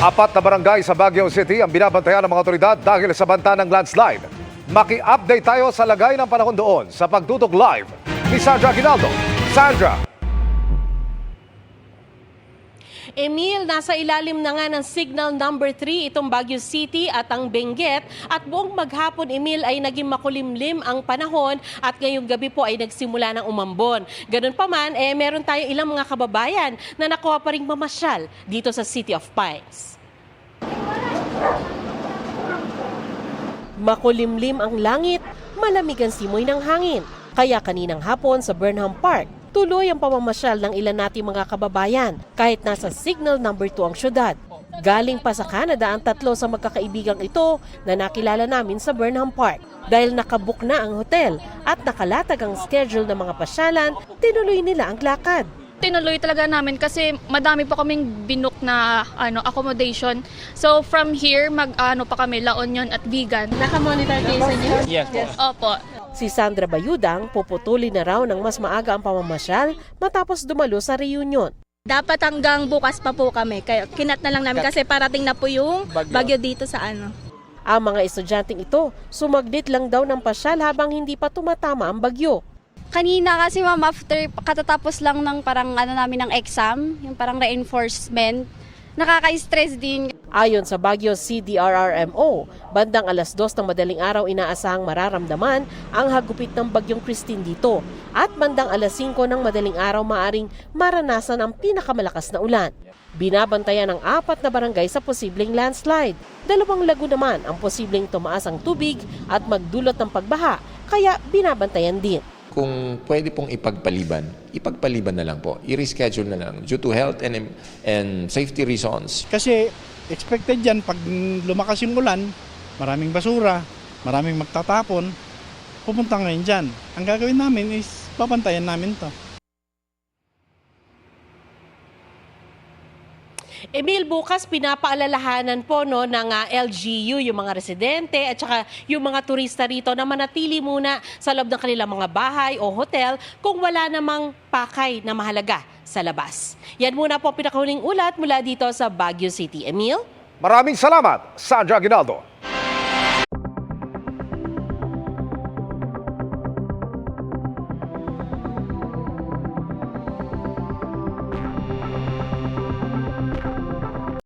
4 na barangay sa Baguio City ang binabantayan ng mga otoridad dahil sa banta ng landslide. Maki-update tayo sa lagay ng panahon doon sa pagtutok live ni Sandra Aguinaldo. Sandra! Emil, nasa ilalim na nga ng signal number 3 itong Baguio City at ang Benguet at buong maghapon, Emil, ay naging makulimlim ang panahon at ngayong gabi po ay nagsimula ng umambon. Ganun pa man, meron tayong ilang mga kababayan na nakuha pa rin mamasyal dito sa City of Pines. Makulimlim ang langit, malamig ang simoy ng hangin. Kaya kaninang hapon sa Burnham Park, tuloy ang pamamasyal ng ilan nating mga kababayan kahit nasa signal number 2 ang syudad. Galing pa sa Canada ang 3 sa magkakaibigang ito na nakilala namin sa Burnham Park. Dahil nakabook na ang hotel at nakalatag ang schedule ng mga pasyalan, tinuloy nila ang lakad. Tinuloy talaga namin kasi madami pa kaming binook na accommodation. So from here, pa kami La Union at Vigan. Nakamonitor kayo sa inyo? Yes. Opo. Si Sandra Bayudang puputuli na raw ng mas maaga ang pamamasyal matapos dumalo sa reunion. Dapat hanggang bukas pa po kami. Kaya kinat na lang namin kasi parating na po yung bagyo dito sa Ang mga estudyanteng ito, sumaglit lang daw ng pasyal habang hindi pa tumatama ang bagyo. Kanina kasi ma'am, after katatapos lang ng parang namin ng exam, yung parang reinforcement, nakaka-stress din. Ayon sa Baguio CDRRMO, bandang 2:00 ng madaling araw inaasahang mararamdaman ang hagupit ng bagyong Christine dito at bandang 5:00 ng madaling araw maaring maranasan ang pinakamalakas na ulan. Binabantayan ng 4 na barangay sa posibleng landslide. 2 lago naman ang posibleng tumaas ang tubig at magdulot ng pagbaha, kaya binabantayan din. Kung pwede pong ipagpaliban na lang po. I-reschedule na lang due to health and safety reasons. Kasi expected yan pag lumakas yung ulan, maraming basura, maraming magtatapon, pupunta ngayon dyan. Ang gagawin namin is papantayan namin to. Emil, bukas pinapaalalahanan po ng LGU, yung mga residente at saka yung mga turista rito na manatili muna sa loob ng kanilang mga bahay o hotel kung wala namang pakay na mahalaga sa labas. Yan muna po pinakahuling ulat mula dito sa Baguio City. Emil? Maraming salamat, Sandra Aguinaldo.